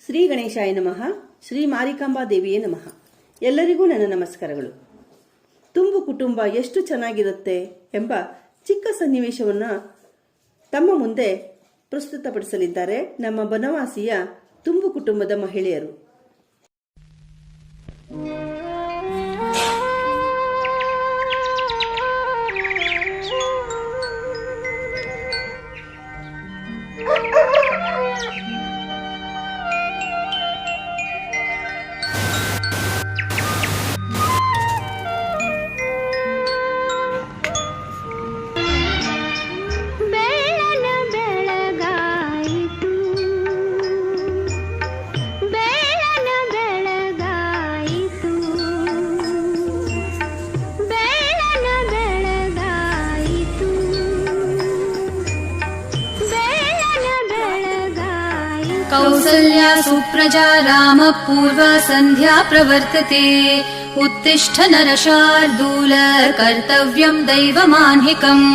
ಶ್ರೀ ಗಣೇಶಾಯ ನಮಃ. ಶ್ರೀ ಮಾರಿಕಾಂಬಾ ದೇವಿಯೇ ನಮಃ. ಎಲ್ಲರಿಗೂ ನನ್ನ ನಮಸ್ಕಾರಗಳು. ತುಂಬು ಕುಟುಂಬ ಎಷ್ಟು ಚೆನ್ನಾಗಿರುತ್ತೆ ಎಂಬ ಚಿಕ್ಕ ಸನ್ನಿವೇಶವನ್ನು ತಮ್ಮ ಮುಂದೆ ಪ್ರಸ್ತುತಪಡಿಸಲಿದ್ದಾರೆ ನಮ್ಮ ಬನವಾಸಿಯ ತುಂಬು ಕುಟುಂಬದ ಮಹಿಳೆಯರು. कौसल्या सुप्रजा रामः पूर्वा सन्ध्या प्रवर्तते। उत्तिष्ठ नरशार्दूल कर्तव्यम् दैवमान्हिकम्।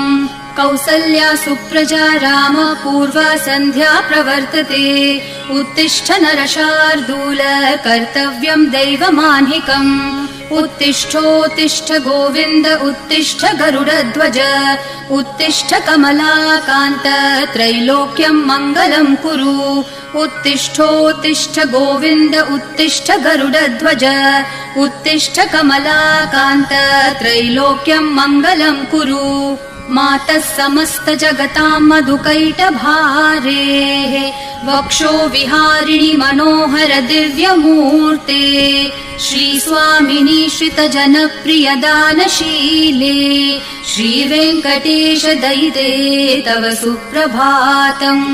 कौसल्या सुप्रजा रामः पूर्वा सन्ध्या प्रवर्तते। उत्तिष्ठ नरशार्दूल कर्तव्यम् दैवमान्हिकम्। उत्तिष्ठोत्तिष्ठ गोविन्द उत्तिष्ठ गरुडध्वज उत्तिष्ठ कमलाकान्त त्रैलोक्यम् मङ्गलम् कुरु। उत्तिष्ठोत्तिष्ठ गोविन्द उत्तिष्ठ गरुडध्वज उत्तिष्ठ कमलाकान्त त्रैलोक्यम् मङ्गलम् कुरु। मातः समस्त जगताम् मधुकैटभारेः वक्षो विहारिणि मनोहर दिव्यमूर्ते। श्रीस्वामिनी श्रित जनप्रिय दानशीले श्रीवेङ्कटेश दयिते तव सुप्रभातम्।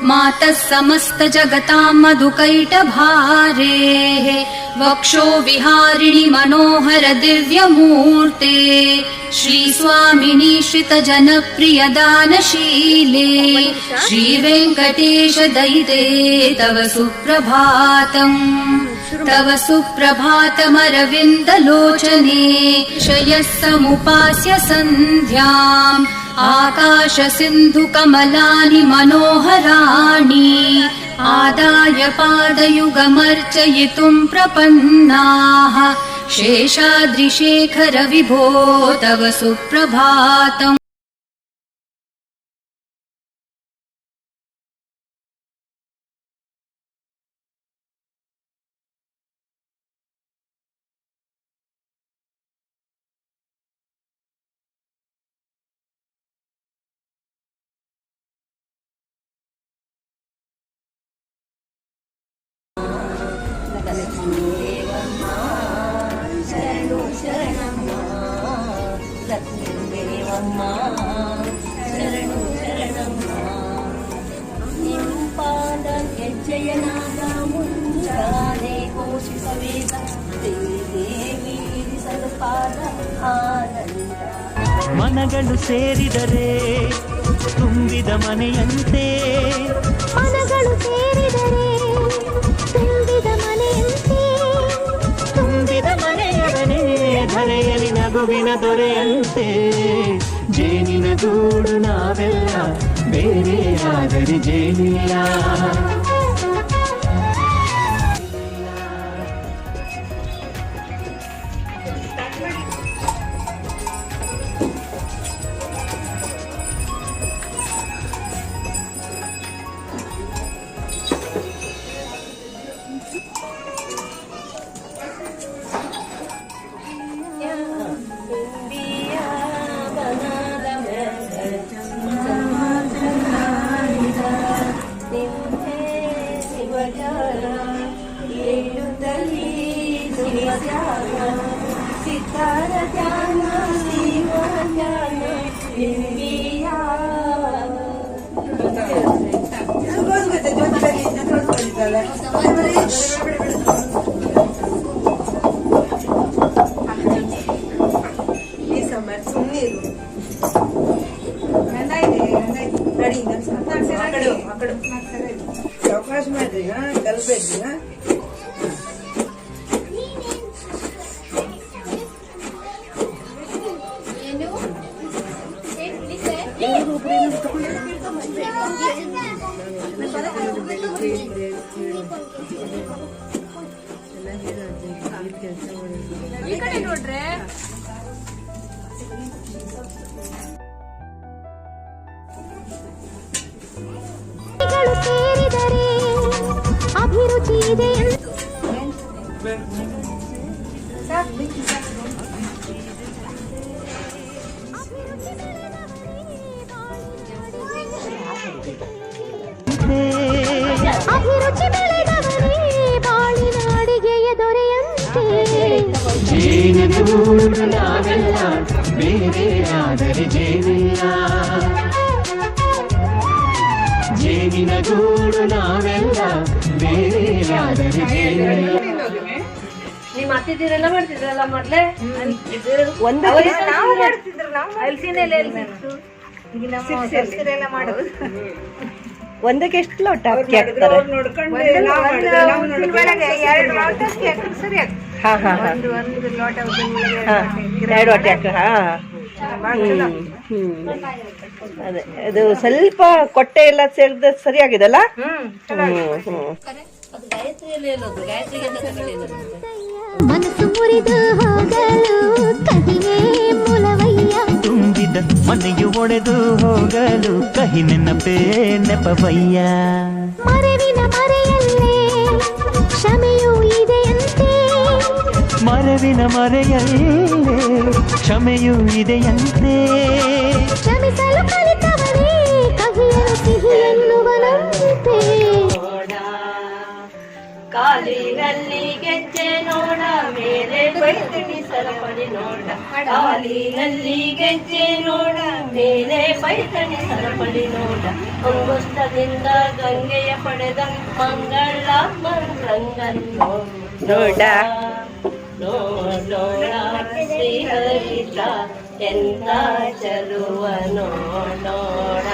मातः समस्त जगताम् मधुकैटभारेः वक्षो विहारिणि मनोहर दिव्यमूर्ते। श्रीस्वामिनी श्रित जनप्रिय दानशीले श्रीवेङ्कटेश दयिते तव सुप्रभातम्। तव सुप्रभातमरविन्दलोचने शयः समुपास्य सन्ध्याम्। आकाश सिन्धु कमलानि मनोहराणि आदाय पादयुगमर्चयितुम् प्रपन्नाः। शेषाद्रिशेखर विभो तव सुप्रभातम्। ಮನಗಳು ಸೇರಿದರೆ ತುಂಬಿದ ಮನೆಯಂತೆ ಮನಗಳು ಸೇರಿದರೆ ತುಂಬಿದ ಮನೆಯಂತೆ ತುಂಬಿದ ಮನೆಯೊಡನೆ ಧರೆಯಲಿ ನಗುವಿನ ದೊರೆಯಂತೆ ಜೇನಿನ ಗೂಡು ನಾವೆಲ್ಲ ಬೇರೆಯಾದರೆ ಜೇನಿಲ್ಲ. ಅವಕಾಶ ಮಾಡ್ರಿ ಕಲ್ಬೇಡ್ರಿ. ಏನು ಈ ಕಡೆ ನೋಡ್ರೆ ಗಳು ಸೇರಿದರೆ ಅಭಿರುಚಿ ಇದೆ ಅಭಿರುಚಿ ಬೆಳೆದವರೇ ಬಾಳಿನ ಅಡಿಗೆಯ ದೊರೆಯಂತೆ ಜೇನುಗೂಡು ನಾವೆಲ್ಲ ಬೇರೆ ಆದರೆ ಜೇನಿಲ್ಲ ಜೇನಿನ ಗೂಡು ನಾವೆಲ್ಲ ಬೇರೆ ಆದರೆ ಜೇನಿಲ್ಲ ನಿಮ್ ಅತ್ತಿದ್ದೀರೆಲ್ಲ ಮಾಡ್ತಿದ್ರಲ್ಲ ಮೊದ್ಲೇ ಒಂದಕ್ಕೆ ಎಷ್ಟು ಲೋಟ ಅಕ್ಕಿ ಹಾಕ್ತಾರೆ? ಹಾ ಹಾ ಹಾ, 2 ಹೊಟ್ಟೆ ಅದೇ ಅದು ಸ್ವಲ್ಪ ಕೊಟ್ಟೆ ಎಲ್ಲ ಸೇರಿದ ಸರಿಯಾಗಿದೆಲ್ಲ. ಮನಸ್ಸು ಮುರಿದು ಹೋಗಲು ಕಹಿಯೇ ಮೂಲವಯ್ಯ ತುಂಬಿದ ಮನೆಯು ಒಡೆದು ಹೋಗಲು ಕಹಿ ನೆನಪೇ ನೆಪವಯ್ಯ ಮರವಿನ ಮರೆಯಲ್ಲೇ ಕ್ಷಮೆಯೂ ಇದೆಯಂತೆ ಮರವಿನ ಮರೆಯಲ್ಲೇ ಕ್ಷಮೆಯೂ ಇದೆಯಂತೆ ಕ್ಷಮಿಸಲು ಕಲಿತವರೇ ಕಹಿಯನು ಸಿಹಿ ಎನ್ನುವನಂತೆ ಕಾಲಿನಲ್ಲಿ ಗೆಜ್ಜೆ ನೋಡ ಮೇಲೆ ಬೈತಣಿ ಸರಪಳಿ ನೋಡ ಕಾಲಿನಲ್ಲಿ ಗೆಜ್ಜೆ ನೋಡ ಮೇಲೆ ಬೈತಣಿ ಸರಪಳಿ ನೋಡ ಅಂಗುಷ್ಟದಿಂದ ಗಂಗೆಯ ಪಡೆದ ಮಂಗಳ ಮಂಗಳಂಗನ್ನು ನೋಡ ನೋಡ ಶ್ರೀಹರಿತ ಎಂತ ಚಲುವ ನೋಡ.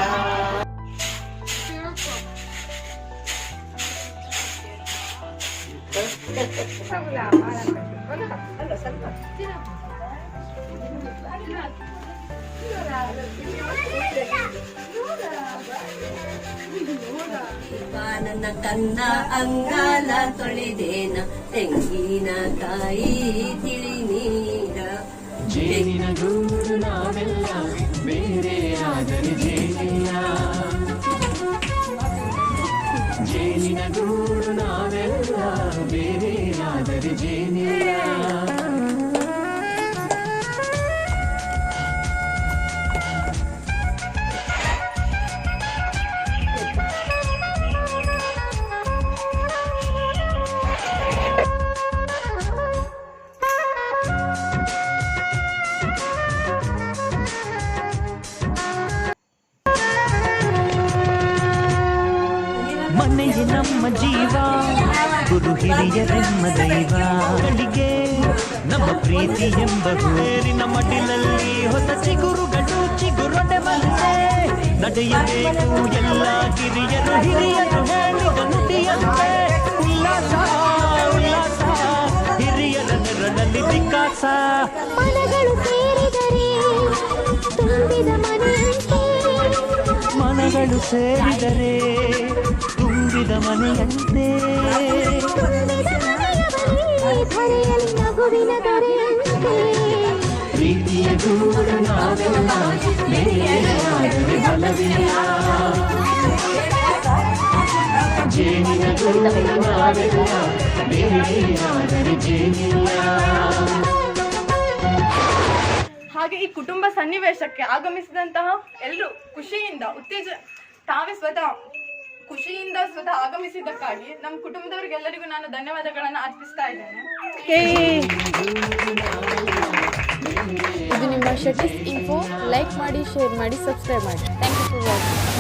ನನ್ನ ಕನ್ನ ಅಂಗಾಲ ತೊಳೆದೇನ ತೆಂಗಿನಕಾಯಿ ತಿಳಿ ನೀರ ಜೇನಿನ ಗೂಡು ನಾವೆಲ್ಲ ಬೇರೆ ಆದರೆ ಜೇನಿಲ್ಲ ಜೇನಿನ ಗೂಡು ನಾವೆಲ್ಲ ಬೇರೆ ಆದರೆ ಜೇನಿಲ್ಲ ಮನೆಯೇ ನಮ್ಮ ಜೀವ ಗುರು ಹಿರಿಯರೆಮ್ಮ ದೈವ ಗಳಿಗೆ ನಮ್ಮ ಪ್ರೀತಿ ಎಂಬ ಬೇರಿನ ಮಡಿಲಲ್ಲಿ ಹೊಸ ಚಿಗುರುಗಳು ಚಿಗುರೊಡೆ ಬಂದೆ ನಡೆಯಬೇಕು ಎಲ್ಲ ಕಿರಿಯರು ಹಿರಿಯರು ಹೇಳಿದ ನುಡಿಯಂತೆ ಉಲ್ಲಾಸ ಉಲ್ಲಾಸ ಹಿರಿಯರ ನೆರಳಲ್ಲಿ ವಿಕಾಸ ಮನಗಳು ಸೇರಿದರೆ ತುಂಬಿದ ಮನೆಯಂತೆ ಮನಗಳು ಸೇರಿದರೆ ತುಂಬಿದ ಮನೆಯಂತೆ ಧರೆಯಲ್ಲಿ ನಗುವಿನ ದೊರೆಯಂತೆ ಪ್ರೀತಿಯ ಗೂಡು ನಾವೆಲ್ಲ ಬೇರೆಯಾದರೆ ಬಲವಿಲ್ಲ ಜೇನಿನ ಗೂಡು ನಾವೆಲ್ಲ ಬೇರೆಯಾದರೆ ಜೇನಿಲ್ಲ. ಹಾಗೆ ಈ ಕುಟುಂಬ ಸನ್ನಿವೇಶಕ್ಕೆ ಆಗಮಿಸಿದಂತಹ ಎಲ್ಲರೂ ಖುಷಿಯಿಂದ ತಾವೇ ಖುಷಿಯಿಂದ ಸ್ವತಃ ಆಗಮಿಸಿದ್ದಕ್ಕಾಗಿ ನಮ್ಮ ಕುಟುಂಬದವರಿಗೆಲ್ಲರಿಗೂ ನಾನು ಧನ್ಯವಾದಗಳನ್ನು ಅರ್ಪಿಸ್ತಾ ಇದ್ದೇನೆ. ಇದು ನಿಮ್ಮ ಶೆಟ್ಟಿಸ್ ಇನ್ಫೋ. ಲೈಕ್ ಮಾಡಿ, ಶೇರ್ ಮಾಡಿ, ಸಬ್ಸ್ಕ್ರೈಬ್ ಮಾಡಿ. Thank you for watching.